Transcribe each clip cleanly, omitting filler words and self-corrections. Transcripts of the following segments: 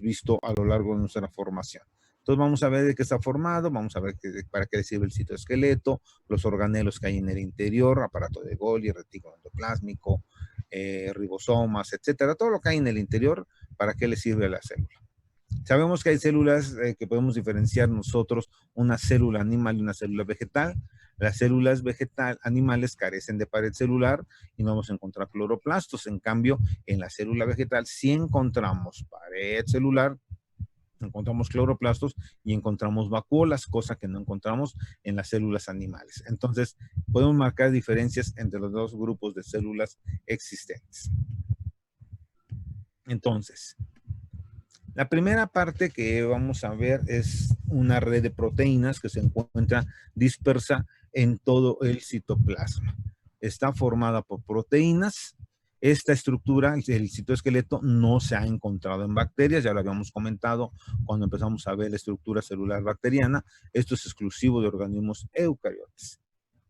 visto a lo largo de nuestra formación. Entonces vamos a ver de qué está formado, vamos a ver para qué sirve el citoesqueleto, los organelos que hay en el interior, aparato de Golgi, retículo endoplásmico, ribosomas, etcétera, todo lo que hay en el interior, para qué le sirve a la célula. Sabemos que hay células que podemos diferenciar nosotros, una célula animal y una célula vegetal. Las células animales carecen de pared celular y no vamos a encontrar cloroplastos. En cambio, en la célula vegetal sí encontramos pared celular, encontramos cloroplastos y encontramos vacuolas, cosa que no encontramos en las células animales. Entonces, podemos marcar diferencias entre los dos grupos de células existentes. Entonces, la primera parte que vamos a ver es una red de proteínas que se encuentra dispersa en todo el citoplasma. Está formada por proteínas. Esta estructura, el citoesqueleto, no se ha encontrado en bacterias, ya lo habíamos comentado cuando empezamos a ver la estructura celular bacteriana. Esto es exclusivo de organismos eucariotas.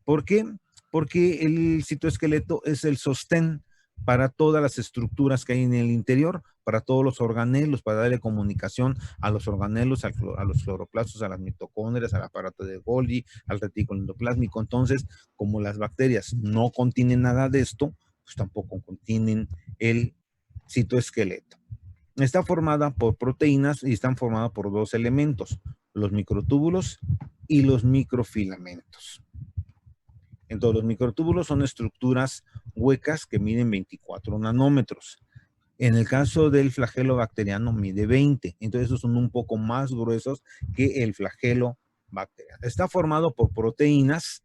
¿Por qué? Porque el citoesqueleto es el sostén para todas las estructuras que hay en el interior, para todos los organelos, para darle comunicación a los organelos, a los cloroplastos, a las mitocondrias, al aparato de Golgi, al retículo endoplásmico. Entonces, como las bacterias no contienen nada de esto, pues tampoco contienen el citoesqueleto. Está formada por proteínas y están formadas por dos elementos, los microtúbulos y los microfilamentos. Entonces, los microtúbulos son estructuras huecas que miden 24 nanómetros. En el caso del flagelo bacteriano mide 20. Entonces, esos son un poco más gruesos que el flagelo bacteriano. Está formado por proteínas,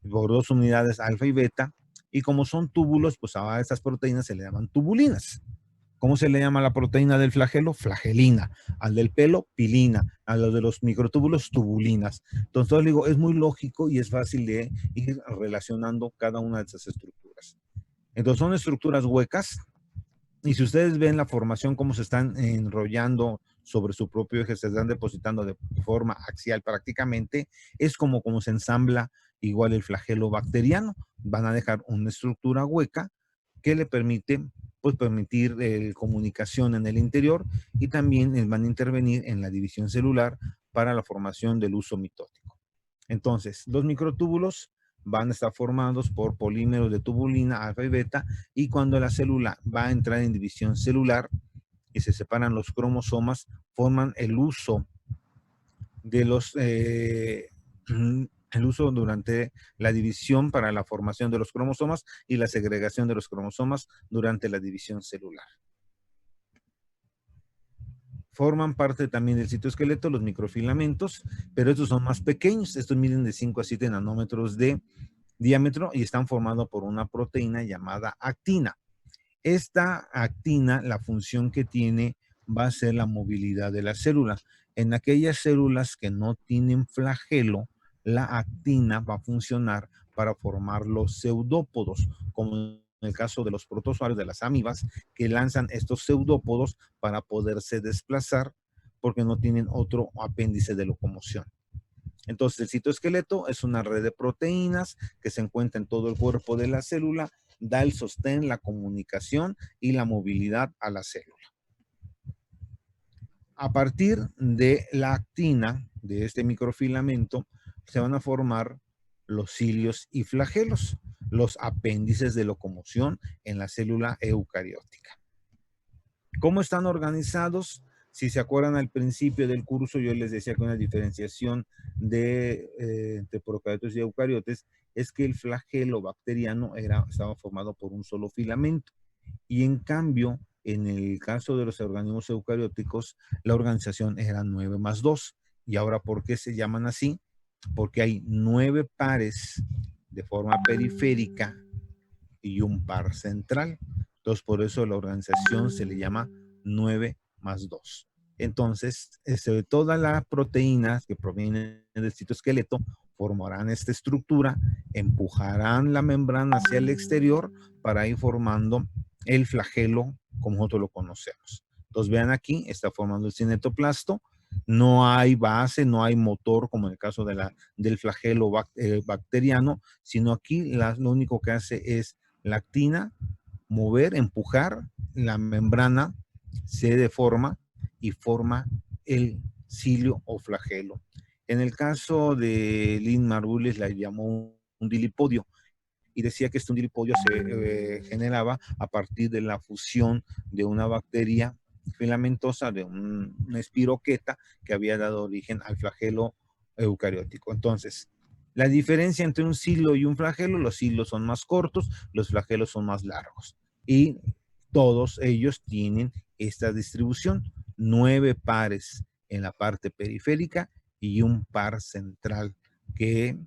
por dos unidades alfa y beta, y como son túbulos, pues a estas proteínas se le llaman tubulinas. ¿Cómo se le llama a la proteína del flagelo? Flagelina. Al del pelo, pilina. A los de los microtúbulos, tubulinas. Entonces, digo, es muy lógico y es fácil de ir relacionando cada una de esas estructuras. Entonces, son estructuras huecas. Y si ustedes ven la formación, cómo se están enrollando sobre su propio eje, se están depositando de forma axial prácticamente, es como se ensambla igual el flagelo bacteriano. Van a dejar una estructura hueca que le permite permitir comunicación en el interior y también van a intervenir en la división celular para la formación del uso mitótico. Entonces, los microtúbulos van a estar formados por polímeros de tubulina alfa y beta, y cuando la célula va a entrar en división celular y se separan los cromosomas, forman el uso de los el uso durante la división para la formación de los cromosomas y la segregación de los cromosomas durante la división celular. Forman parte también del citoesqueleto los microfilamentos, pero estos son más pequeños. Estos miden de 5 a 7 nanómetros de diámetro y están formados por una proteína llamada actina. Esta actina, la función que tiene va a ser la movilidad de la célula. En aquellas células que no tienen flagelo, la actina va a funcionar para formar los pseudópodos, como en el caso de los protozoarios, de las amibas, que lanzan estos pseudópodos para poderse desplazar porque no tienen otro apéndice de locomoción. Entonces, el citoesqueleto es una red de proteínas que se encuentra en todo el cuerpo de la célula, da el sostén, la comunicación y la movilidad a la célula. A partir de la actina, de este microfilamento, se van a formar los cilios y flagelos, los apéndices de locomoción en la célula eucariótica. ¿Cómo están organizados? Si se acuerdan al principio del curso, yo les decía que una diferenciación entre procariotes y eucariotes es que el flagelo bacteriano estaba formado por un solo filamento. Y en cambio, en el caso de los organismos eucarióticos, la organización era 9 más 2. ¿Y ahora por qué se llaman así? Porque hay 9 pares de forma periférica y un par central. Entonces, por eso la organización se le llama 9 más 2. Entonces, todas las proteínas que provienen del citoesqueleto formarán esta estructura, empujarán la membrana hacia el exterior para ir formando el flagelo como nosotros lo conocemos. Entonces, vean aquí, está formando el cinetoplasto. No hay base, no hay motor como en el caso del flagelo bacteriano, sino aquí lo único que hace es la actina, mover, empujar, la membrana se deforma y forma el cilio o flagelo. En el caso de Lynn Margulis la llamó un dilipodio y decía que este undilipodio se generaba a partir de la fusión de una bacteria filamentosa, de una espiroqueta que había dado origen al flagelo eucariótico. Entonces, la diferencia entre un cilo y un flagelo: los cilos son más cortos, los flagelos son más largos. Y todos ellos tienen esta distribución: 9 pares en la parte periférica y un par central que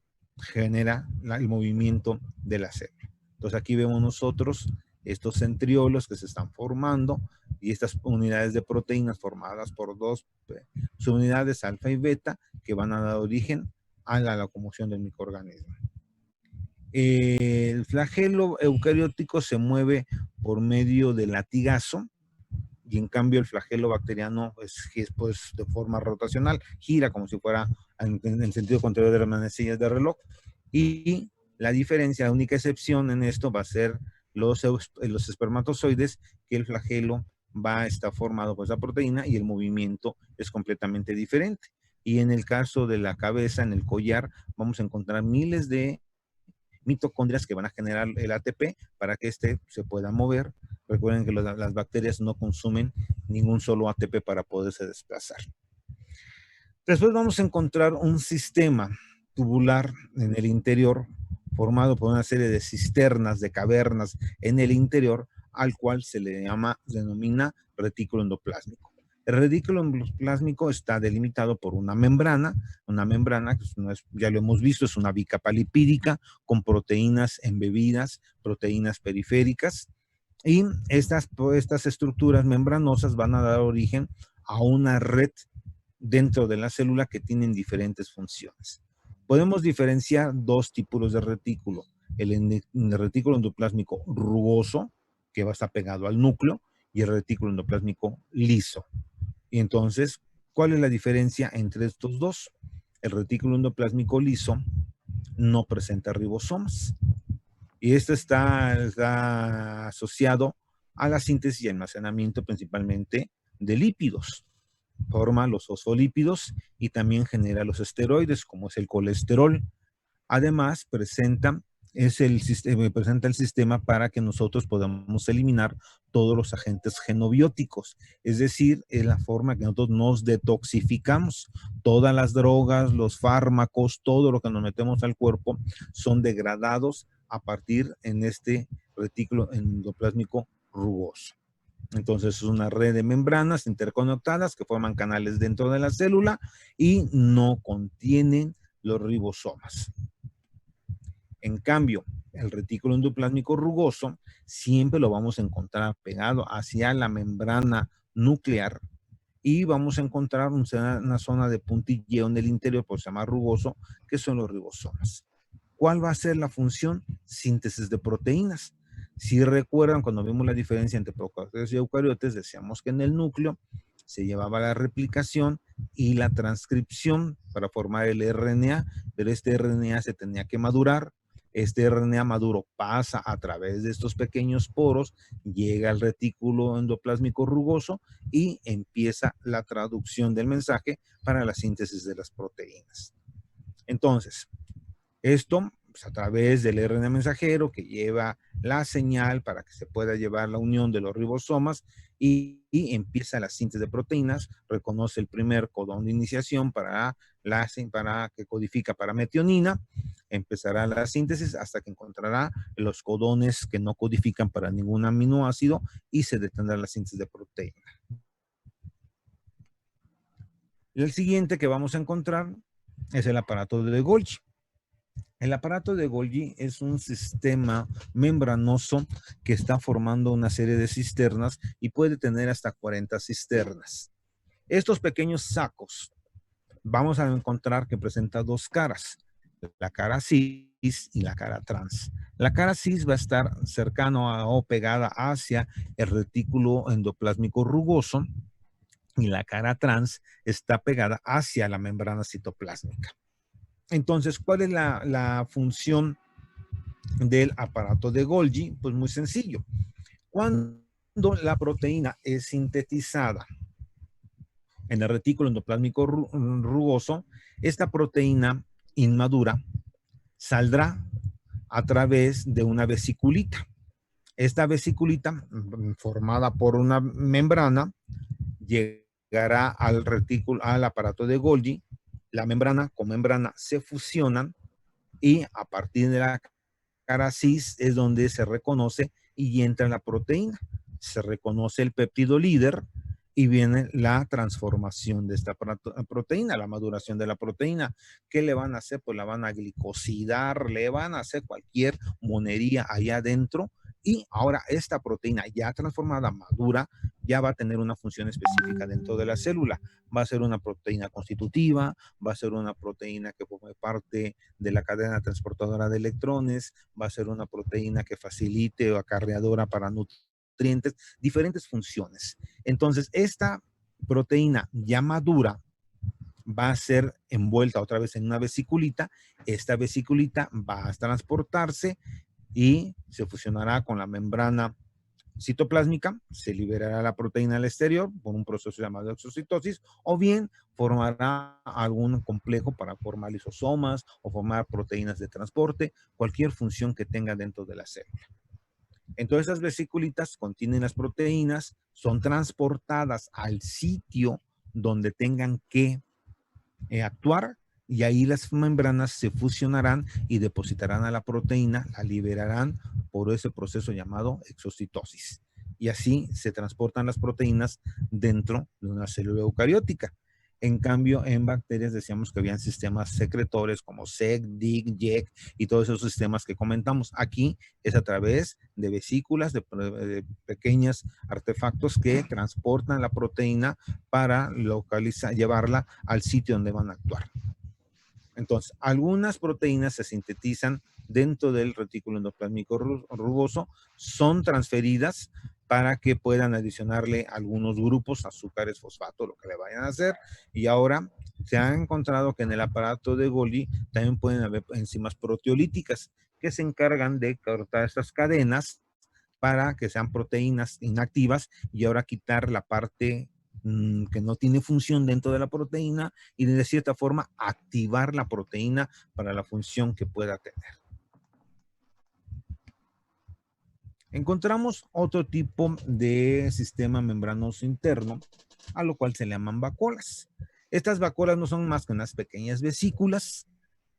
genera el movimiento de la célula. Entonces aquí vemos nosotros estos centriolos que se están formando y estas unidades de proteínas formadas por 2 subunidades alfa y beta que van a dar origen a la locomoción del microorganismo. El flagelo eucariótico se mueve por medio del latigazo, y en cambio el flagelo bacteriano es pues, de forma rotacional, gira como si fuera en el sentido contrario de las manecillas de reloj. Y la diferencia, la única excepción en esto va a ser los espermatozoides, que el flagelo va a estar formado por esa proteína y el movimiento es completamente diferente. Y en el caso de la cabeza, en el collar, vamos a encontrar miles de mitocondrias que van a generar el ATP para que éste se pueda mover. Recuerden que las bacterias no consumen ningún solo ATP para poderse desplazar. Después vamos a encontrar un sistema tubular en el interior, formado por una serie de cisternas, de cavernas en el interior, al cual se le denomina retículo endoplásmico. El retículo endoplásmico está delimitado por una membrana que ya lo hemos visto, es una bicapa lipídica con proteínas embebidas, proteínas periféricas, y estas estructuras membranosas van a dar origen a una red dentro de la célula que tienen diferentes funciones. Podemos diferenciar 2 tipos de retículo: el retículo endoplásmico rugoso, que va a estar pegado al núcleo, y el retículo endoplásmico liso. Y entonces, ¿cuál es la diferencia entre estos dos? El retículo endoplásmico liso no presenta ribosomas, y esto está asociado a la síntesis y almacenamiento principalmente de lípidos. Forma los fosfolípidos y también genera los esteroides, como es el colesterol. Además, presenta el sistema para que nosotros podamos eliminar todos los agentes genobióticos. Es decir, es la forma que nosotros nos detoxificamos. Todas las drogas, los fármacos, todo lo que nos metemos al cuerpo son degradados a partir en este retículo endoplásmico rugoso. Entonces es una red de membranas interconectadas que forman canales dentro de la célula y no contienen los ribosomas. En cambio, el retículo endoplásmico rugoso siempre lo vamos a encontrar pegado hacia la membrana nuclear, y vamos a encontrar una zona de puntilleo en el interior, por se llama rugoso, que son los ribosomas. ¿Cuál va a ser la función? Síntesis de proteínas. Si recuerdan, cuando vimos la diferencia entre procariotes y eucariotes, decíamos que en el núcleo se llevaba la replicación y la transcripción para formar el RNA, pero este RNA se tenía que madurar. Este RNA maduro pasa a través de estos pequeños poros, llega al retículo endoplásmico rugoso y empieza la traducción del mensaje para la síntesis de las proteínas. Entonces, esto pues, a través del RNA mensajero que lleva la señal para que se pueda llevar la unión de los ribosomas y empieza la síntesis de proteínas, reconoce el primer codón de iniciación para que codifica para metionina, empezará la síntesis hasta que encontrará los codones que no codifican para ningún aminoácido y se detendrá la síntesis de proteína. El siguiente que vamos a encontrar es el aparato de Golgi. El aparato de Golgi es un sistema membranoso que está formando una serie de cisternas y puede tener hasta 40 cisternas. Estos pequeños sacos vamos a encontrar que presenta 2 caras, la cara cis y la cara trans. La cara cis va a estar cercano o pegada hacia el retículo endoplásmico rugoso y la cara trans está pegada hacia la membrana citoplásmica. Entonces, ¿cuál es la función del aparato de Golgi? Pues muy sencillo. Cuando la proteína es sintetizada en el retículo endoplásmico rugoso, esta proteína inmadura saldrá a través de una vesiculita. Esta vesiculita, formada por una membrana, llegará al retículo, al aparato de Golgi. La membrana con membrana se fusionan y a partir de la cara cis es donde se reconoce y entra la proteína. Se reconoce el péptido líder y viene la transformación de esta proteína, la maduración de la proteína. ¿Qué le van a hacer? Pues la van a glicosidar, le van a hacer cualquier monería allá adentro. Y ahora esta proteína ya transformada, madura, ya va a tener una función específica dentro de la célula. Va a ser una proteína constitutiva, va a ser una proteína que forme parte de la cadena transportadora de electrones, va a ser una proteína que facilite o acarreadora para nutrientes, diferentes funciones. Entonces, esta proteína ya madura va a ser envuelta otra vez en una vesiculita. Esta vesiculita va a transportarse y se fusionará con la membrana citoplásmica, se liberará la proteína al exterior por un proceso llamado exocitosis, o bien formará algún complejo para formar lisosomas o formar proteínas de transporte, cualquier función que tenga dentro de la célula. Entonces, esas vesiculitas contienen las proteínas, son transportadas al sitio donde tengan que actuar, y ahí las membranas se fusionarán y depositarán a la proteína, la liberarán por ese proceso llamado exocitosis. Y así se transportan las proteínas dentro de una célula eucariótica. En cambio, en bacterias decíamos que habían sistemas secretores como SEC, DIG, JEC y todos esos sistemas que comentamos. Aquí es a través de vesículas, de pequeños artefactos que transportan la proteína para localizar, llevarla al sitio donde van a actuar. Entonces, algunas proteínas se sintetizan dentro del retículo endoplásmico rugoso, son transferidas para que puedan adicionarle algunos grupos, azúcares, fosfato, lo que le vayan a hacer. Y ahora se ha encontrado que en el aparato de Golgi también pueden haber enzimas proteolíticas que se encargan de cortar estas cadenas para que sean proteínas inactivas y ahora quitar la parte que no tiene función dentro de la proteína y de cierta forma activar la proteína para la función que pueda tener. Encontramos otro tipo de sistema membranoso interno, a lo cual se le llaman vacuolas. Estas vacuolas no son más que unas pequeñas vesículas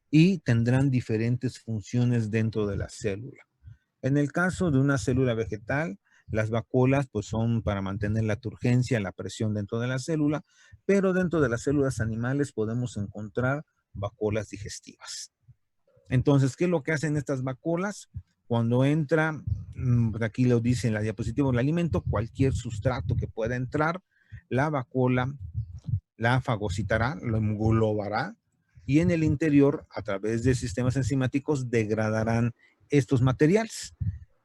y tendrán diferentes funciones dentro de la célula. En el caso de una célula vegetal, las vacuolas pues son para mantener la turgencia, la presión dentro de la célula, pero dentro de las células animales podemos encontrar vacuolas digestivas. Entonces, ¿qué es lo que hacen estas vacuolas? Cuando entra, aquí lo dice en la diapositiva, el alimento, cualquier sustrato que pueda entrar, la vacuola la fagocitará, lo englobará y en el interior, a través de sistemas enzimáticos, degradarán estos materiales.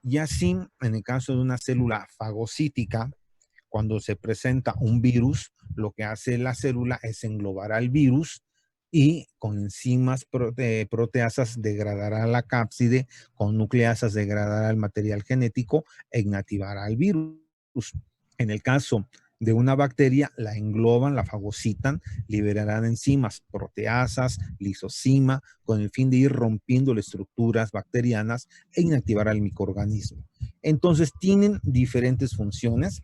Y así, en el caso de una célula fagocítica, cuando se presenta un virus, lo que hace la célula es englobar al virus y con enzimas proteasas degradará la cápside, con nucleasas degradará el material genético e inactivará al virus. En el caso de una bacteria, la engloban, la fagocitan, liberarán enzimas, proteasas, lisosima, con el fin de ir rompiendo las estructuras bacterianas e inactivar al microorganismo. Entonces tienen diferentes funciones,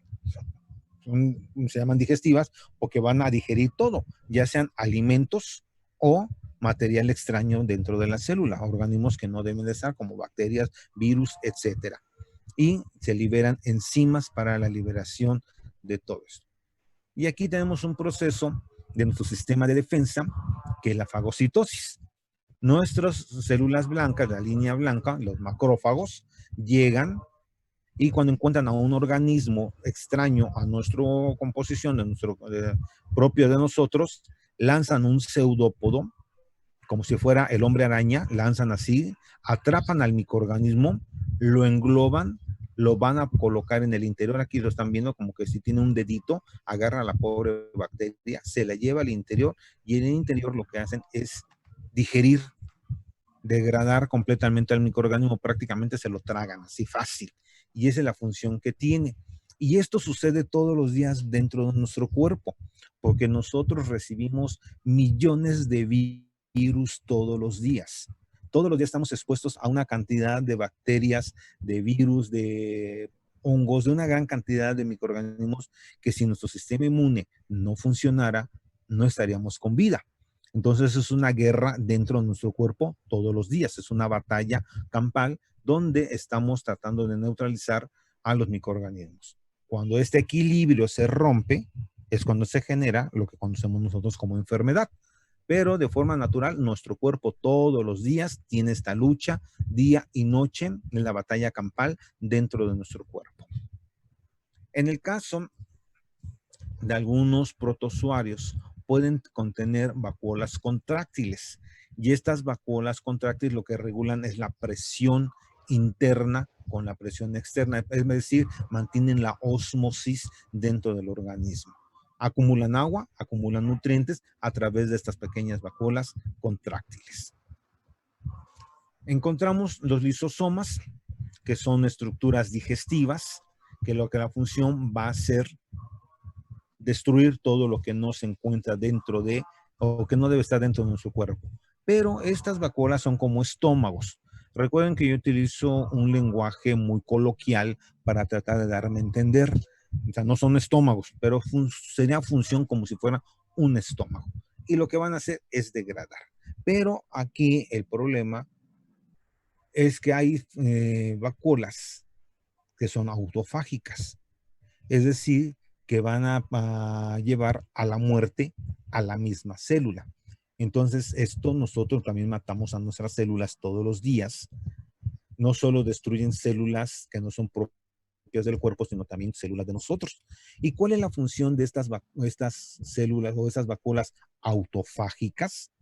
se llaman digestivas, porque van a digerir todo, ya sean alimentos o material extraño dentro de la célula, organismos que no deben de estar, como bacterias, virus, etcétera. Y se liberan enzimas para la liberación de todo esto. Y aquí tenemos un proceso de nuestro sistema de defensa, que es la fagocitosis. Nuestras células blancas, la línea blanca, los macrófagos, llegan y cuando encuentran a un organismo extraño a nuestra composición, de nuestro, propio de nosotros, lanzan un pseudópodo, como si fuera el hombre araña, lanzan así, atrapan al microorganismo, lo engloban, lo van a colocar en el interior. Aquí lo están viendo como que si tiene un dedito, agarra a la pobre bacteria, se la lleva al interior y en el interior lo que hacen es digerir, degradar completamente al microorganismo, prácticamente se lo tragan así fácil. Y esa es la función que tiene. Y esto sucede todos los días dentro de nuestro cuerpo, porque nosotros recibimos millones de virus todos los días. Todos los días estamos expuestos a una cantidad de bacterias, de virus, de hongos, de una gran cantidad de microorganismos que si nuestro sistema inmune no funcionara, no estaríamos con vida. Entonces es una guerra dentro de nuestro cuerpo todos los días, es una batalla campal donde estamos tratando de neutralizar a los microorganismos. Cuando este equilibrio se rompe, es cuando se genera lo que conocemos nosotros como enfermedad. Pero de forma natural, nuestro cuerpo todos los días tiene esta lucha día y noche en la batalla campal dentro de nuestro cuerpo. En el caso de algunos protozoarios, pueden contener vacuolas contráctiles. Y estas vacuolas contráctiles lo que regulan es la presión interna con la presión externa, es decir, mantienen la osmosis dentro del organismo. Acumulan agua, acumulan nutrientes a través de estas pequeñas vacuolas contráctiles. Encontramos los lisosomas, que son estructuras digestivas, que lo que la función va a ser destruir todo lo que no se encuentra dentro de, o que no debe estar dentro de nuestro cuerpo. Pero estas vacuolas son como estómagos. Recuerden que yo utilizo un lenguaje muy coloquial para tratar de darme a entender. O sea, no son estómagos, pero sería función como si fuera un estómago. Y lo que van a hacer es degradar. Pero aquí el problema es que hay vacuolas que son autofágicas. Es decir, que van a llevar a la muerte a la misma célula. Entonces, esto nosotros también matamos a nuestras células todos los días. No solo destruyen células que no son propias del cuerpo, sino también células de nosotros. ¿Y cuál es la función de estas células o esas vacuolas autofágicas?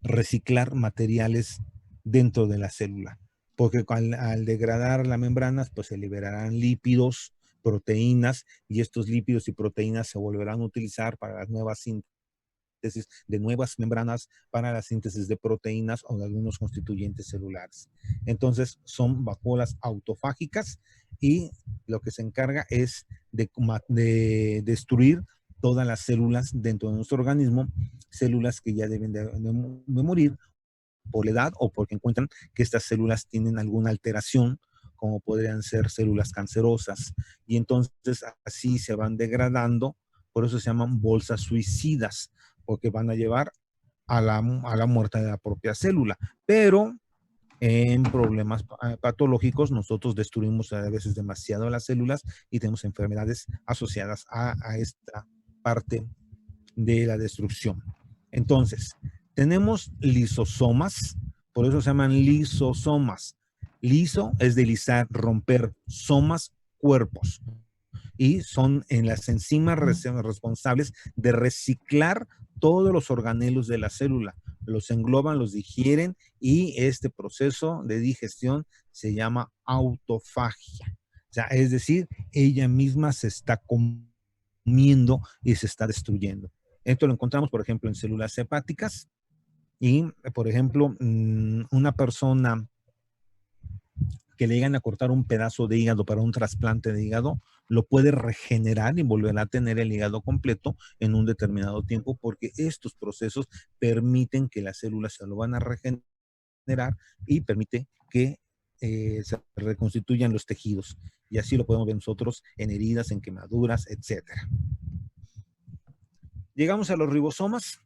Reciclar materiales dentro de la célula. Porque al degradar las membranas, pues se liberarán lípidos, proteínas, y estos lípidos y proteínas se volverán a utilizar para las nuevas síntesis de nuevas membranas, para la síntesis de proteínas o de algunos constituyentes celulares. Entonces, son vacuolas autofágicas y lo que se encarga es de destruir todas las células dentro de nuestro organismo, células que ya deben de morir por la edad o porque encuentran que estas células tienen alguna alteración, como podrían ser células cancerosas, y entonces así se van degradando, por eso se llaman bolsas suicidas, porque van a llevar a la muerte de la propia célula. Pero en problemas patológicos nosotros destruimos a veces demasiado las células y tenemos enfermedades asociadas a esta parte de la destrucción. Entonces, tenemos lisosomas, por eso se llaman lisosomas. Liso es de lisar, romper, somas, cuerpos. Y son en las enzimas responsables de reciclar todos los organelos de la célula. Los engloban, los digieren y este proceso de digestión se llama autofagia. O sea, es decir, ella misma se está comiendo y se está destruyendo. Esto lo encontramos, por ejemplo, en células hepáticas y, por ejemplo, una persona que le llegan a cortar un pedazo de hígado para un trasplante de hígado, lo puede regenerar y volver a tener el hígado completo en un determinado tiempo porque estos procesos permiten que las células se lo van a regenerar y permite que se reconstituyan los tejidos. Y así lo podemos ver nosotros en heridas, en quemaduras, etcétera. Llegamos a los ribosomas.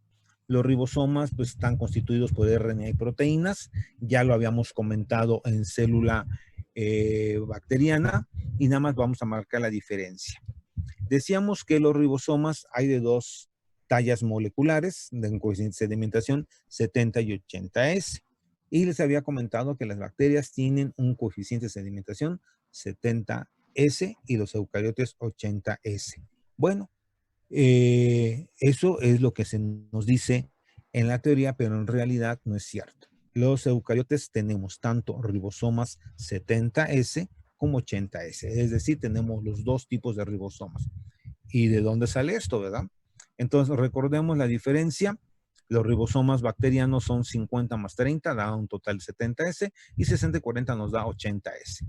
Los ribosomas pues, están constituidos por RNA y proteínas. Ya lo habíamos comentado en célula bacteriana y nada más vamos a marcar la diferencia. Decíamos que los ribosomas hay de dos tallas moleculares de coeficiente de sedimentación 70 y 80S. Y les había comentado que las bacterias tienen un coeficiente de sedimentación 70S y los eucariotes 80S. Bueno, eso es lo que se nos dice en la teoría, pero en realidad no es cierto. Los eucariotes tenemos tanto ribosomas 70S como 80S, es decir, tenemos los dos tipos de ribosomas. ¿Y de dónde sale esto, verdad? Entonces, recordemos la diferencia. Los ribosomas bacterianos son 50 más 30, da un total de 70S, y 60 y 40 nos da 80S.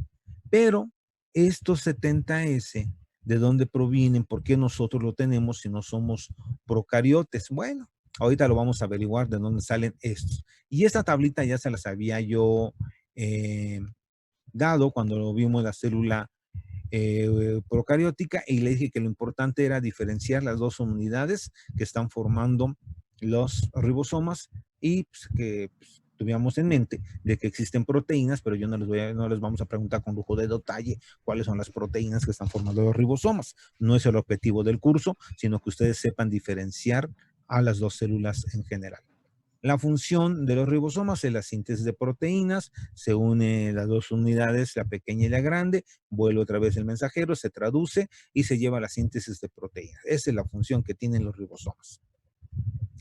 Pero estos 70S de dónde provienen, por qué nosotros lo tenemos si no somos procariotes. Bueno, ahorita lo vamos a averiguar de dónde salen estos. Y esta tablita ya se las había yo eh, dado cuando vimos la célula procariótica y le dije que lo importante era diferenciar las dos unidades que están formando los ribosomas y pues, que pues, tuviéramos en mente de que existen proteínas, pero yo no les vamos a preguntar con lujo de detalle cuáles son las proteínas que están formando los ribosomas. No es el objetivo del curso, sino que ustedes sepan diferenciar a las dos células en general. La función de los ribosomas es la síntesis de proteínas, se une las dos unidades, la pequeña y la grande, vuelve otra vez el mensajero, se traduce y se lleva a la síntesis de proteínas. Esa es la función que tienen los ribosomas.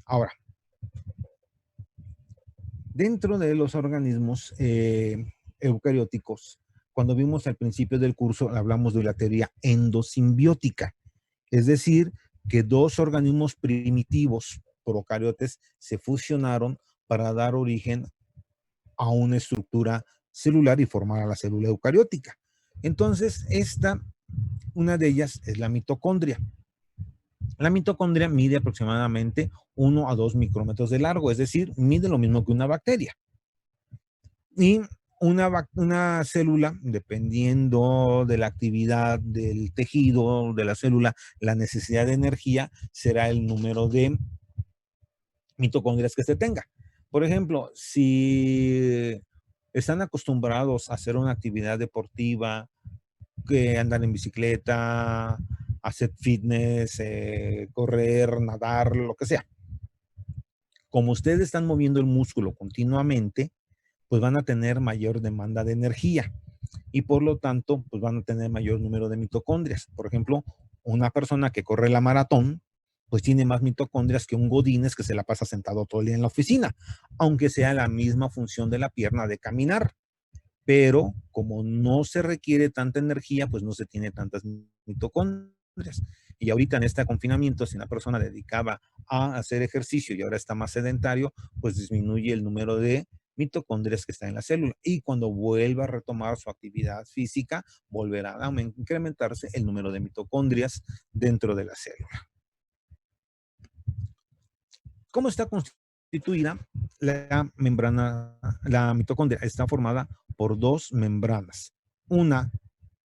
Ahora, dentro de los organismos eucarióticos, cuando vimos al principio del curso, hablamos de la teoría endosimbiótica, es decir, que dos organismos primitivos procariotes se fusionaron para dar origen a una estructura celular y formar a la célula eucariótica. Entonces, una de ellas es la mitocondria. La mitocondria mide aproximadamente 1 a 2 micrómetros de largo, es decir, mide lo mismo que una bacteria. Y una célula, dependiendo de la actividad del tejido de la célula, la necesidad de energía será el número de mitocondrias que se tenga. Por ejemplo, si están acostumbrados a hacer una actividad deportiva, que andar en bicicleta, hacer fitness, correr, nadar, lo que sea. Como ustedes están moviendo el músculo continuamente, pues van a tener mayor demanda de energía y por lo tanto, pues van a tener mayor número de mitocondrias. Por ejemplo, una persona que corre la maratón, pues tiene más mitocondrias que un godínez que se la pasa sentado todo el día en la oficina, aunque sea la misma función de la pierna de caminar. Pero como no se requiere tanta energía, pues no se tiene tantas mitocondrias. Y ahorita en este confinamiento, si una persona dedicaba a hacer ejercicio y ahora está más sedentario, pues disminuye el número de mitocondrias que está en la célula. Y cuando vuelva a retomar su actividad física, volverá a incrementarse el número de mitocondrias dentro de la célula. ¿Cómo está constituida la membrana? La mitocondria está formada por dos membranas. Una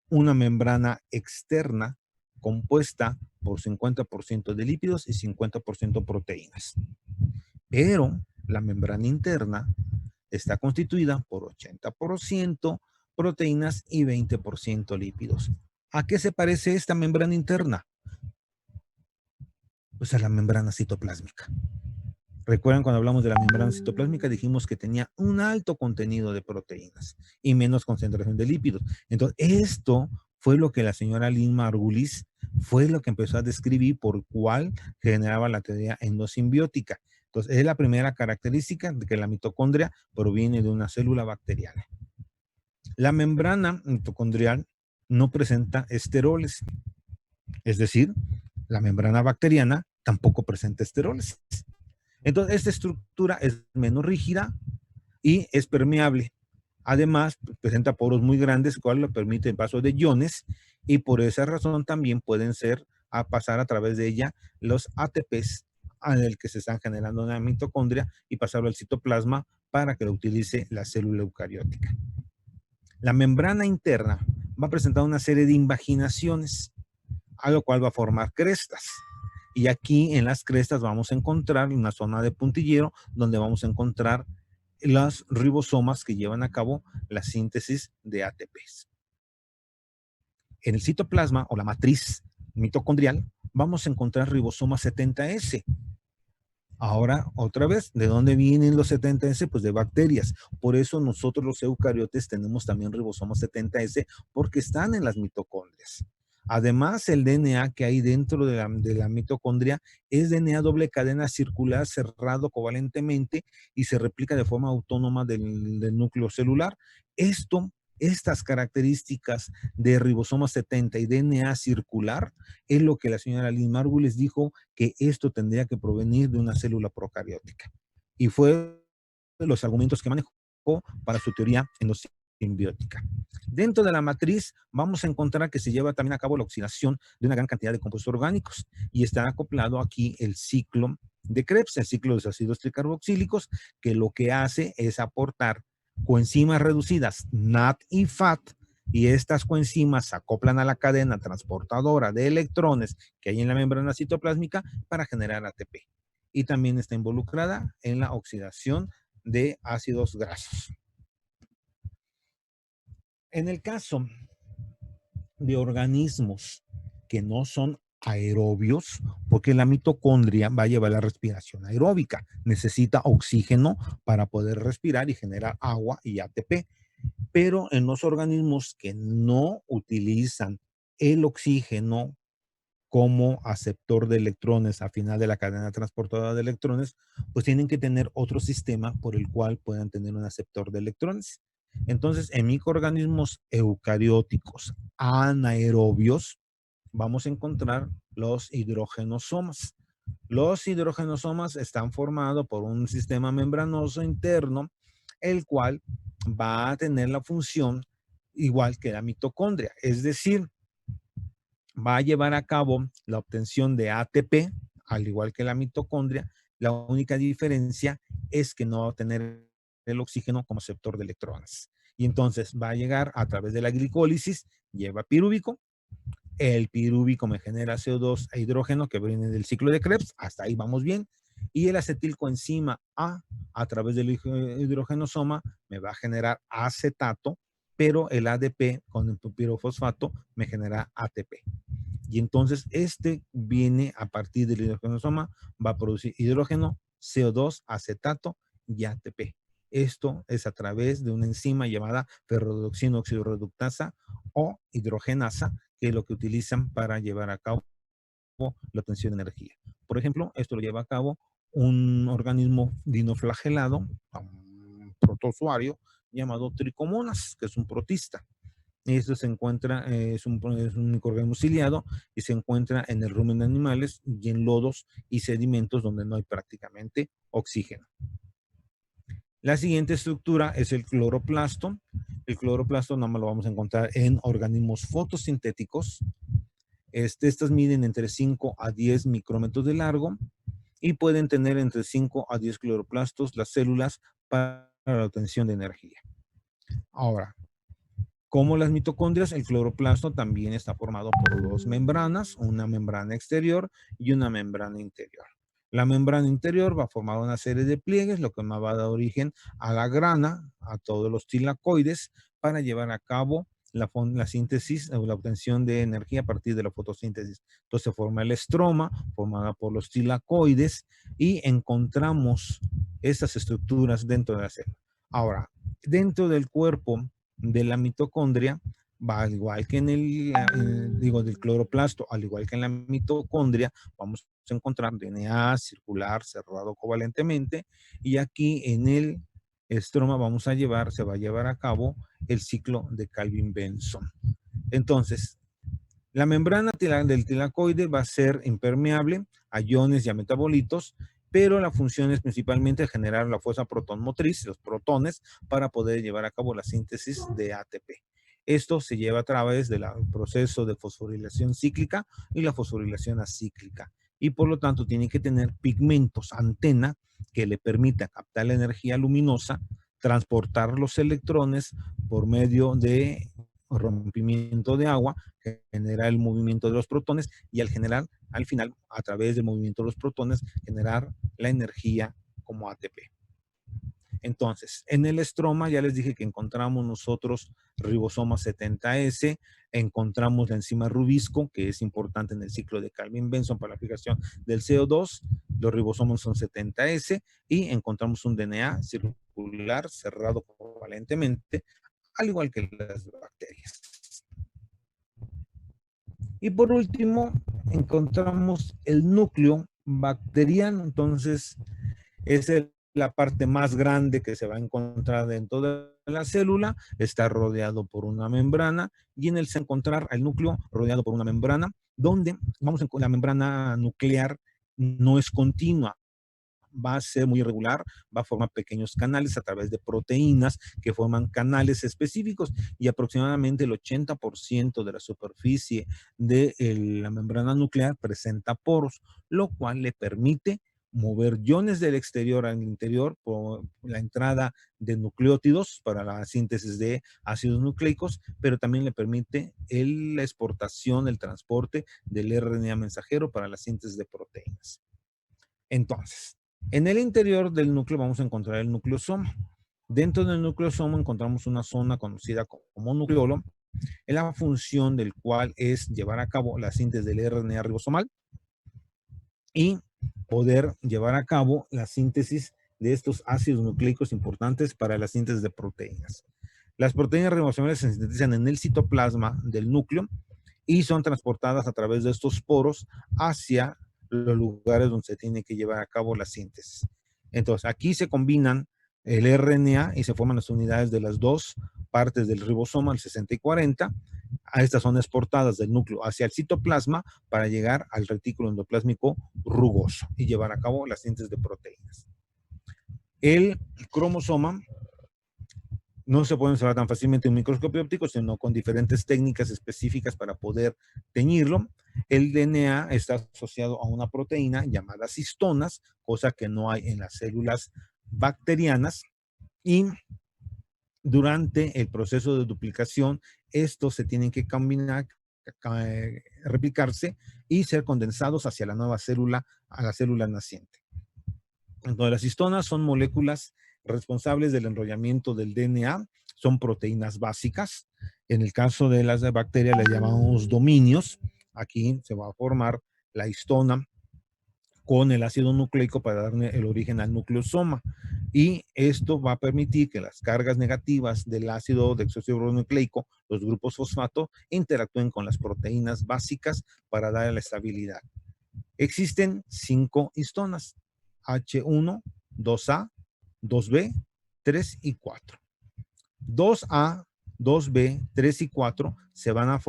membrana externa compuesta por 50% de lípidos y 50% proteínas. Pero la membrana interna está constituida por 80% proteínas y 20% lípidos. ¿A qué se parece esta membrana interna? Pues a la membrana citoplásmica. Recuerdan cuando hablamos de la membrana citoplásmica, dijimos que tenía un alto contenido de proteínas y menos concentración de lípidos. Entonces, esto fue lo que la señora Lynn Margulis fue lo que empezó a describir por cuál generaba la teoría endosimbiótica. Entonces, es la primera característica de que la mitocondria proviene de una célula bacteriana. La membrana mitocondrial no presenta esteroles, es decir, la membrana bacteriana tampoco presenta esteroles. Entonces, esta estructura es menos rígida y es permeable. Además, presenta poros muy grandes, cual le permite el paso de iones y por esa razón también pueden pasar a través de ella los ATPs en el que se están generando en la mitocondria y pasarlo al citoplasma para que lo utilice la célula eucariótica. La membrana interna va a presentar una serie de invaginaciones, a lo cual va a formar crestas. Y aquí en las crestas vamos a encontrar una zona de puntillero donde vamos a encontrar los ribosomas que llevan a cabo la síntesis de ATPs. En el citoplasma o la matriz mitocondrial vamos a encontrar ribosoma 70S. Ahora, otra vez, ¿de dónde vienen los 70S? Pues de bacterias. Por eso nosotros los eucariotes tenemos también ribosomas 70S porque están en las mitocondrias. Además, el DNA que hay dentro de la mitocondria es DNA doble cadena circular cerrado covalentemente y se replica de forma autónoma del núcleo celular. Estas características de ribosoma 70 y DNA circular es lo que la señora Lynn Margulis dijo que esto tendría que provenir de una célula procariótica. Y fue de los argumentos que manejó para su teoría endosimbiótica. simbiótica. Dentro de la matriz vamos a encontrar que se lleva también a cabo la oxidación de una gran cantidad de compuestos orgánicos y está acoplado aquí el ciclo de Krebs, el ciclo de los ácidos tricarboxílicos, que lo que hace es aportar coenzimas reducidas NAD y FAT, y estas coenzimas se acoplan a la cadena transportadora de electrones que hay en la membrana citoplásmica para generar ATP. Y también está involucrada en la oxidación de ácidos grasos. En el caso de organismos que no son aerobios, porque la mitocondria va a llevar la respiración aeróbica, necesita oxígeno para poder respirar y generar agua y ATP, pero en los organismos que no utilizan el oxígeno como aceptor de electrones al final de la cadena transportadora de electrones, pues tienen que tener otro sistema por el cual puedan tener un aceptor de electrones. Entonces, en microorganismos eucarióticos anaerobios, vamos a encontrar los hidrogenosomas. Los hidrogenosomas están formados por un sistema membranoso interno, el cual va a tener la función igual que la mitocondria, es decir, va a llevar a cabo la obtención de ATP, al igual que la mitocondria. La única diferencia es que no va a tener el oxígeno como aceptor de electrones. Y entonces va a llegar a través de la glicólisis, lleva pirúvico, el pirúvico me genera CO2 e hidrógeno que viene del ciclo de Krebs, hasta ahí vamos bien, y el acetilcoenzima A través del hidrogenosoma me va a generar acetato, pero el ADP con el pirofosfato me genera ATP. Y entonces este viene a partir del hidrogenosoma, va a producir hidrógeno, CO2, acetato y ATP. Esto es a través de una enzima llamada ferrodoxina oxidorreductasa o hidrogenasa, que es lo que utilizan para llevar a cabo la obtención de energía. Por ejemplo, esto lo lleva a cabo un organismo dinoflagelado, un protozoario llamado tricomonas, que es un protista. Esto se encuentra, es un microorganismo ciliado y se encuentra en el rumen de animales y en lodos y sedimentos donde no hay prácticamente oxígeno. La siguiente estructura es el cloroplasto. El cloroplasto nada más lo vamos a encontrar en organismos fotosintéticos. Estas miden entre 5 a 10 micrómetros de largo y pueden tener entre 5 a 10 cloroplastos las células para la obtención de energía. Ahora, como las mitocondrias, el cloroplasto también está formado por dos membranas, una membrana exterior y una membrana interior. La membrana interior va a formar una serie de pliegues, lo que va a dar origen a la grana, a todos los tilacoides, para llevar a cabo la síntesis o la obtención de energía a partir de la fotosíntesis. Entonces se forma el estroma, formada por los tilacoides, y encontramos estas estructuras dentro de la célula. Ahora, dentro del cuerpo de la mitocondria, va al igual que en del cloroplasto, al igual que en la mitocondria, vamos a encontrar DNA circular cerrado covalentemente, y aquí en el estroma se va a llevar a cabo el ciclo de Calvin-Benson. Entonces, la membrana del tilacoide va a ser impermeable a iones y a metabolitos, pero la función es principalmente generar la fuerza protón motriz, los protones, para poder llevar a cabo la síntesis de ATP. Esto se lleva a través del proceso de fosforilación cíclica y la fosforilación acíclica. Y por lo tanto tiene que tener pigmentos, antena, que le permita captar la energía luminosa, transportar los electrones por medio de rompimiento de agua, genera el movimiento de los protones y al final, a través del movimiento de los protones, generar la energía como ATP. Entonces, en el estroma ya les dije que encontramos nosotros ribosoma 70S, encontramos la enzima rubisco, que es importante en el ciclo de Calvin-Benson para la fijación del CO2, los ribosomas son 70S, y encontramos un DNA circular cerrado covalentemente, al igual que las bacterias. Y por último, encontramos el núcleo bacteriano. Entonces, es la parte más grande que se va a encontrar dentro de la célula. Está rodeado por una membrana y en él se va a encontrar el núcleo rodeado por una membrana donde la membrana nuclear no es continua, va a ser muy irregular, va a formar pequeños canales a través de proteínas que forman canales específicos y aproximadamente el 80% de la superficie de la membrana nuclear presenta poros, lo cual le permite mover iones del exterior al interior por la entrada de nucleótidos para la síntesis de ácidos nucleicos, pero también le permite la exportación, el transporte del RNA mensajero para la síntesis de proteínas. Entonces, en el interior del núcleo vamos a encontrar el nucleosoma. Dentro del nucleosoma encontramos una zona conocida como nucleolo, en la función del cual es llevar a cabo la síntesis del RNA ribosomal y poder llevar a cabo la síntesis de estos ácidos nucleicos importantes para la síntesis de proteínas. Las proteínas ribosomales se sintetizan en el citoplasma del núcleo y son transportadas a través de estos poros hacia los lugares donde se tiene que llevar a cabo la síntesis. Entonces, aquí se combinan el RNA y se forman las unidades de las dos partes del ribosoma, el 60 y 40. A estas son exportadas del núcleo hacia el citoplasma para llegar al retículo endoplásmico rugoso y llevar a cabo la síntesis de proteínas. El cromosoma no se puede observar tan fácilmente en un microscopio óptico, sino con diferentes técnicas específicas para poder teñirlo. El DNA está asociado a una proteína llamada cistonas, cosa que no hay en las células bacterianas, y durante el proceso de duplicación, estos se tienen que combinar, replicarse y ser condensados hacia la nueva célula, a la célula naciente. Entonces, las histonas son moléculas responsables del enrollamiento del DNA, son proteínas básicas. En el caso de las bacterias las llamamos dominios. Aquí se va a formar la histona con el ácido nucleico para darle el origen al nucleosoma. Y esto va a permitir que las cargas negativas del ácido desoxirribonucleico, los grupos fosfato, interactúen con las proteínas básicas para dar la estabilidad. Existen 5 histonas: H1, 2A, 2B, 3 y 4. 2A, 2B, 3 y 4 se van a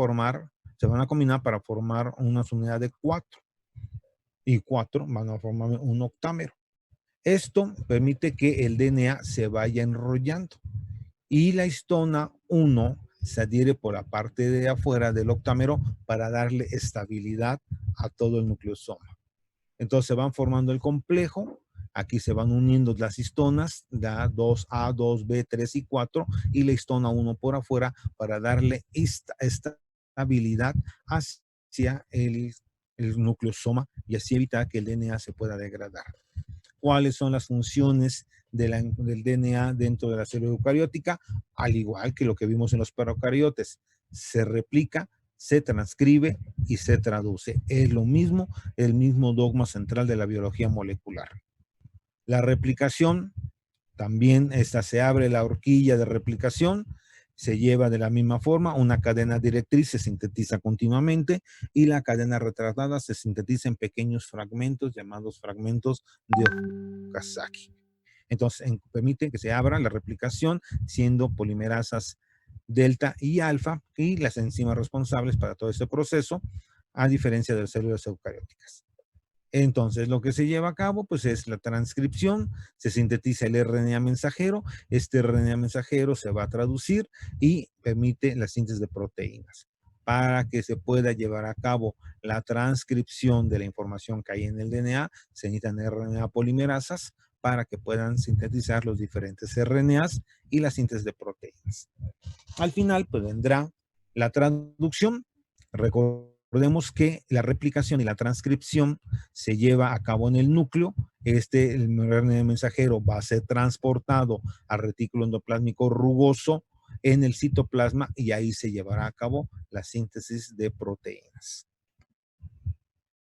combinar para formar una unidad de 4. Y 4 van a formar un octámero. Esto permite que el DNA se vaya enrollando y la histona 1 se adhiere por la parte de afuera del octámero para darle estabilidad a todo el nucleosoma. Entonces se van formando el complejo. Aquí se van uniendo las histonas, la 2A, 2B, 3 y 4, y la histona 1 por afuera para darle esta estabilidad hacia el nucleosoma y así evitar que el DNA se pueda degradar. ¿Cuáles son las funciones del DNA dentro de la célula eucariótica? Al igual que lo que vimos en los procariotes, se replica, se transcribe y se traduce. Es lo mismo, el mismo dogma central de la biología molecular. La replicación, también se abre la horquilla de replicación, se lleva de la misma forma, una cadena directriz se sintetiza continuamente y la cadena retardada se sintetiza en pequeños fragmentos llamados fragmentos de Okazaki. Entonces, permite que se abra la replicación siendo polimerasas delta y alfa y las enzimas responsables para todo este proceso, a diferencia de las células eucarióticas. Entonces, lo que se lleva a cabo, pues, es la transcripción, se sintetiza el RNA mensajero, este RNA mensajero se va a traducir y permite la síntesis de proteínas. Para que se pueda llevar a cabo la transcripción de la información que hay en el DNA, se necesitan RNA polimerasas para que puedan sintetizar los diferentes RNAs y la síntesis de proteínas. Al final, pues, vendrá la traducción. Recordemos que la replicación y la transcripción se lleva a cabo en el núcleo. El RNA mensajero va a ser transportado al retículo endoplásmico rugoso en el citoplasma y ahí se llevará a cabo la síntesis de proteínas.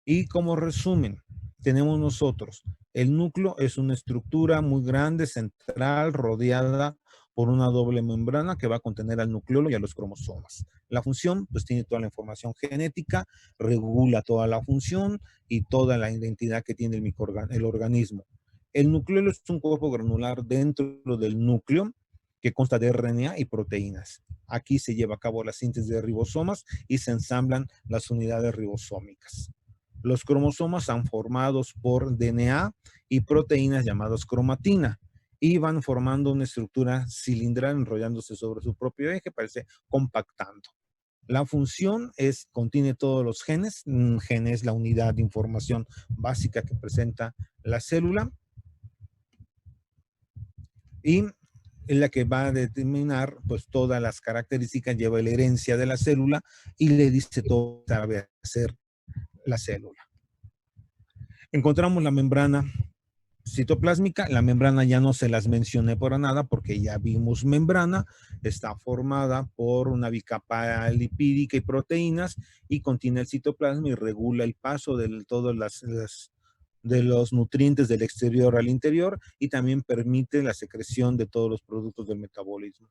Y como resumen, tenemos nosotros, el núcleo es una estructura muy grande, central, rodeada por una doble membrana que va a contener al nucleolo y a los cromosomas. La función, pues tiene toda la información genética, regula toda la función y toda la identidad que tiene el organismo. El nucleolo es un cuerpo granular dentro del núcleo que consta de RNA y proteínas. Aquí se lleva a cabo la síntesis de ribosomas y se ensamblan las unidades ribosómicas. Los cromosomas son formados por DNA y proteínas llamadas cromatina, y van formando una estructura cilindral enrollándose sobre su propio eje, parece compactando. La función contiene todos los genes. Un gen es la unidad de información básica que presenta la célula y es la que va a determinar pues todas las características, lleva la herencia de la célula y le dice todo lo que sabe hacer la célula. Encontramos la membrana citoplásmica. La membrana ya no se las mencioné por nada porque ya vimos membrana. Está formada por una bicapa lipídica y proteínas y contiene el citoplasma y regula el paso de todos de los nutrientes del exterior al interior y también permite la secreción de todos los productos del metabolismo.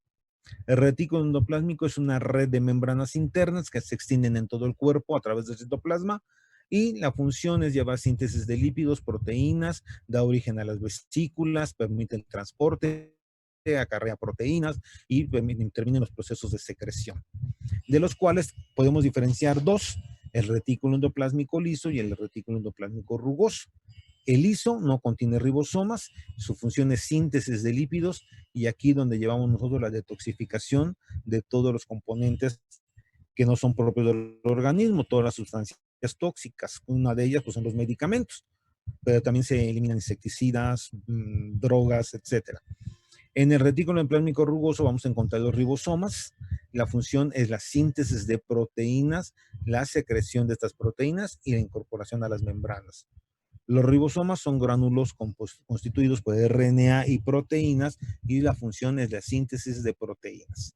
El retículo endoplásmico es una red de membranas internas que se extienden en todo el cuerpo a través del citoplasma y la función es llevar síntesis de lípidos, proteínas, da origen a las vesículas, permite el transporte, acarrea proteínas y interviene en los procesos de secreción, de los cuales podemos diferenciar dos: el retículo endoplásmico liso y el retículo endoplásmico rugoso. El liso no contiene ribosomas, su función es síntesis de lípidos y aquí donde llevamos nosotros la detoxificación de todos los componentes que no son propios del organismo, todas las sustancias tóxicas. Una de ellas pues, son los medicamentos, pero también se eliminan insecticidas, drogas, etcétera. En el retículo endoplásmico rugoso vamos a encontrar los ribosomas. La función es la síntesis de proteínas, la secreción de estas proteínas y la incorporación a las membranas. Los ribosomas son gránulos constituidos por RNA y proteínas y la función es la síntesis de proteínas.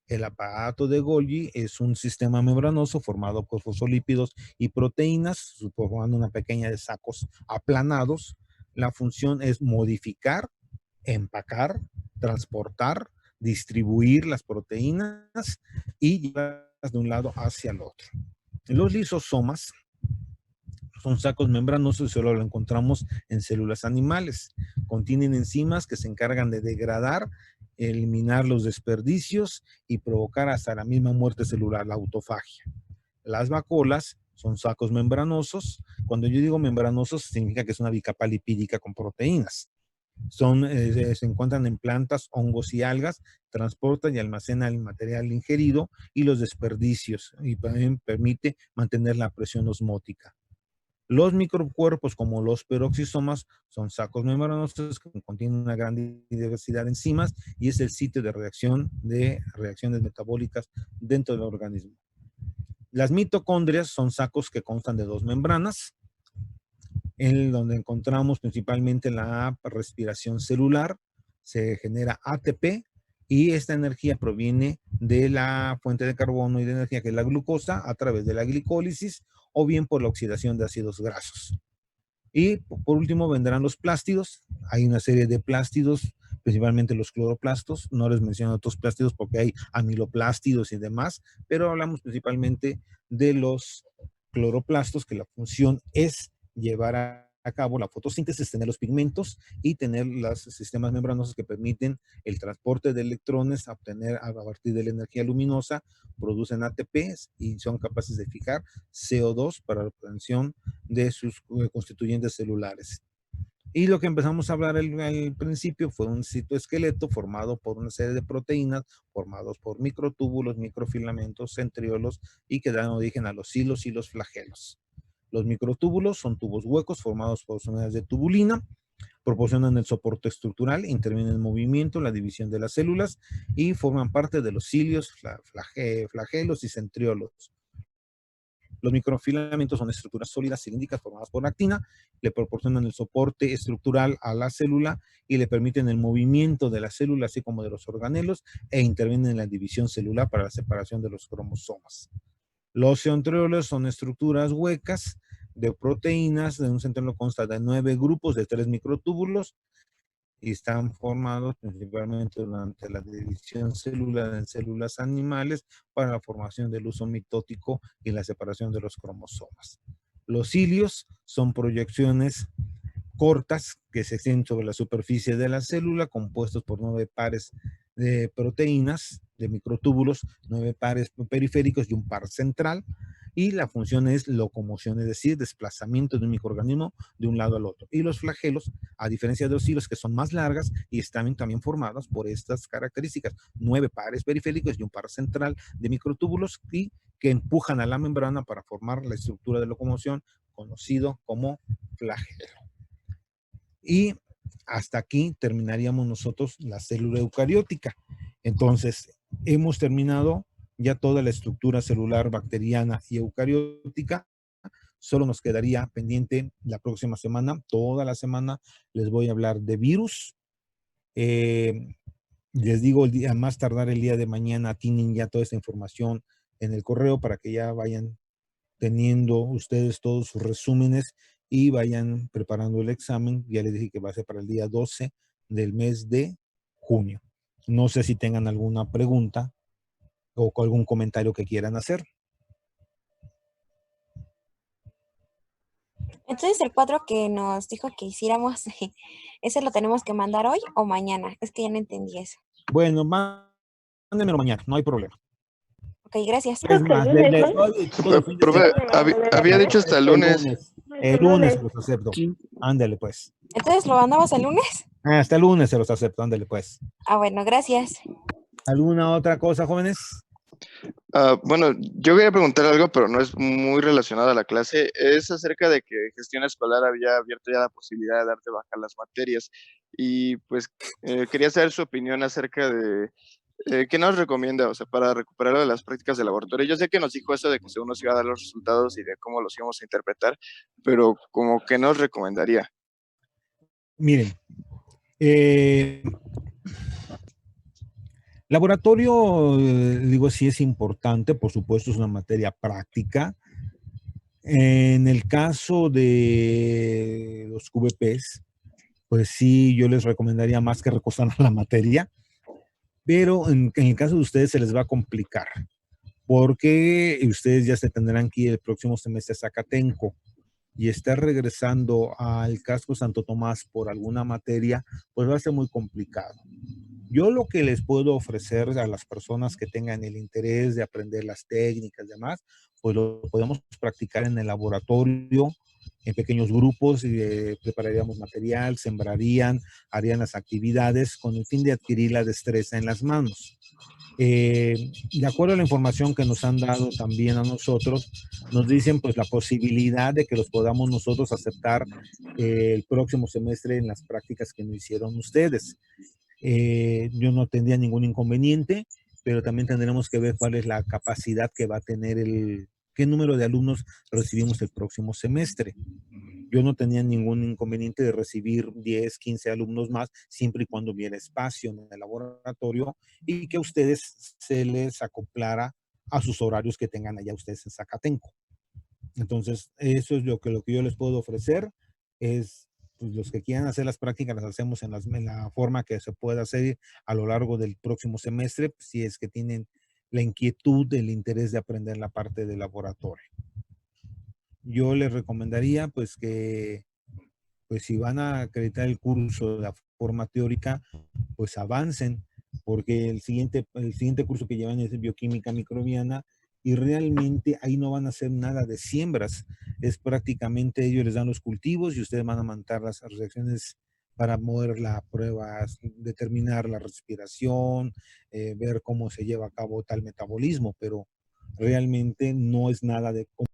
El aparato de Golgi es un sistema membranoso formado por fosfolípidos y proteínas, formando una pequeña de sacos aplanados. La función es modificar, empacar, transportar, distribuir las proteínas y llevarlas de un lado hacia el otro. Los lisosomas son sacos membranosos y solo lo encontramos en células animales. Contienen enzimas que se encargan de degradar, eliminar los desperdicios y provocar hasta la misma muerte celular, la autofagia. Las vacuolas son sacos membranosos. Cuando yo digo membranosos, significa que es una bicapa lipídica con proteínas. Se encuentran en plantas, hongos y algas, transportan y almacenan el material ingerido y los desperdicios y también permite mantener la presión osmótica. Los microcuerpos, como los peroxisomas, son sacos membranosos que contienen una gran diversidad de enzimas y es el sitio de reacción de reacciones metabólicas dentro del organismo. Las mitocondrias son sacos que constan de dos membranas, en donde encontramos principalmente la respiración celular. Se genera ATP y esta energía proviene de la fuente de carbono y de energía que es la glucosa a través de la glicólisis o bien por la oxidación de ácidos grasos. Y por último vendrán los plástidos. Hay una serie de plástidos, principalmente los cloroplastos. No les menciono otros plástidos porque hay amiloplástidos y demás, pero hablamos principalmente de los cloroplastos, que la función es llevar a cabo la fotosíntesis, tener los pigmentos y tener los sistemas membranosos que permiten el transporte de electrones a obtener a partir de la energía luminosa, producen ATP y son capaces de fijar CO2 para la obtención de sus constituyentes celulares. Y lo que empezamos a hablar al principio fue un citoesqueleto formado por una serie de proteínas formados por microtúbulos, microfilamentos, centriolos y que dan origen a los hilos y los flagelos. Los microtúbulos son tubos huecos formados por unidades de tubulina, proporcionan el soporte estructural, intervienen en el movimiento, la división de las células y forman parte de los cilios, flagelos y centriolos. Los microfilamentos son estructuras sólidas cilíndricas formadas por actina, le proporcionan el soporte estructural a la célula y le permiten el movimiento de la célula, así como de los organelos, e intervienen en la división celular para la separación de los cromosomas. Los centriolos son estructuras huecas de proteínas. De un centriolo consta de 9 grupos de 3 microtúbulos y están formados principalmente durante la división celular en células animales para la formación del uso mitótico y la separación de los cromosomas. Los cilios son proyecciones cortas que se extienden sobre la superficie de la célula, compuestos por 9 pares de proteínas, de microtúbulos, 9 pares periféricos y un par central, y la función es locomoción, es decir, desplazamiento de un microorganismo de un lado al otro. Y los flagelos, a diferencia de los hilos, que son más largas y están también formadas por estas características, 9 pares periféricos y un par central de microtúbulos y que empujan a la membrana para formar la estructura de locomoción conocido como flagelo. Y hasta aquí terminaríamos nosotros la célula eucariótica. Entonces, hemos terminado ya toda la estructura celular bacteriana y eucariótica. Solo nos quedaría pendiente la próxima semana, toda la semana les voy a hablar de virus. Les digo, el día, más tardar el día de mañana, tienen ya toda esta información en el correo para que ya vayan teniendo ustedes todos sus resúmenes y vayan preparando el examen. Ya les dije que va a ser para el día 12 del mes de junio. No sé si tengan alguna pregunta o algún comentario que quieran hacer. Entonces el cuadro que nos dijo que hiciéramos, ¿ese lo tenemos que mandar hoy o mañana? Es que ya no entendí eso. Bueno, mándenmelo mañana, no hay problema. Ok, gracias. Es más, todo el fin de Profe, semana. había dicho hasta el lunes. El lunes se los acepto. Ándale, pues. Entonces, ¿lo mandamos el lunes? Hasta el lunes se los acepto, ándale, pues. Ah, bueno, gracias. ¿Alguna otra cosa, jóvenes? Bueno, yo quería preguntar algo, pero no es muy relacionado a la clase. Es acerca de que gestión escolar había abierto ya la posibilidad de darte baja las materias. Y pues quería saber su opinión acerca de qué nos recomienda, o sea, para recuperar de las prácticas de laboratorio. Yo sé que nos dijo eso de que según nos iba a dar los resultados y de cómo los íbamos a interpretar, pero como que nos recomendaría. Miren, laboratorio, digo, sí es importante, por supuesto, es una materia práctica. En el caso de los QVPs, pues sí, yo les recomendaría más que recostaran la materia, pero en el caso de ustedes se les va a complicar, porque ustedes ya se tendrán que ir el próximo semestre a Zacatenco y estar regresando al casco Santo Tomás por alguna materia, pues va a ser muy complicado. Yo lo que les puedo ofrecer a las personas que tengan el interés de aprender las técnicas y demás, pues lo podemos practicar en el laboratorio, en pequeños grupos, y prepararíamos material, sembrarían, harían las actividades con el fin de adquirir la destreza en las manos. De acuerdo a la información que nos han dado también a nosotros, nos dicen pues la posibilidad de que los podamos nosotros aceptar el próximo semestre en las prácticas que no hicieron ustedes. Yo no tendría ningún inconveniente, pero también tendremos que ver cuál es la capacidad que va a tener qué número de alumnos recibimos el próximo semestre. Yo no tenía ningún inconveniente de recibir 10, 15 alumnos más, siempre y cuando hubiera espacio en el laboratorio y que a ustedes se les acoplara a sus horarios que tengan allá ustedes en Zacatenco. Entonces, eso es lo que yo les puedo ofrecer. Es, pues, los que quieran hacer las prácticas las hacemos en la forma que se pueda hacer a lo largo del próximo semestre, si es que tienen la inquietud, el interés de aprender la parte del laboratorio. Yo les recomendaría pues que pues si van a acreditar el curso de la forma teórica, pues avancen, porque el siguiente curso que llevan es de bioquímica microbiana y realmente ahí no van a hacer nada de siembras, es prácticamente ellos les dan los cultivos y ustedes van a montar las reacciones para mover las pruebas, determinar la respiración, ver cómo se lleva a cabo tal metabolismo, pero realmente no es nada de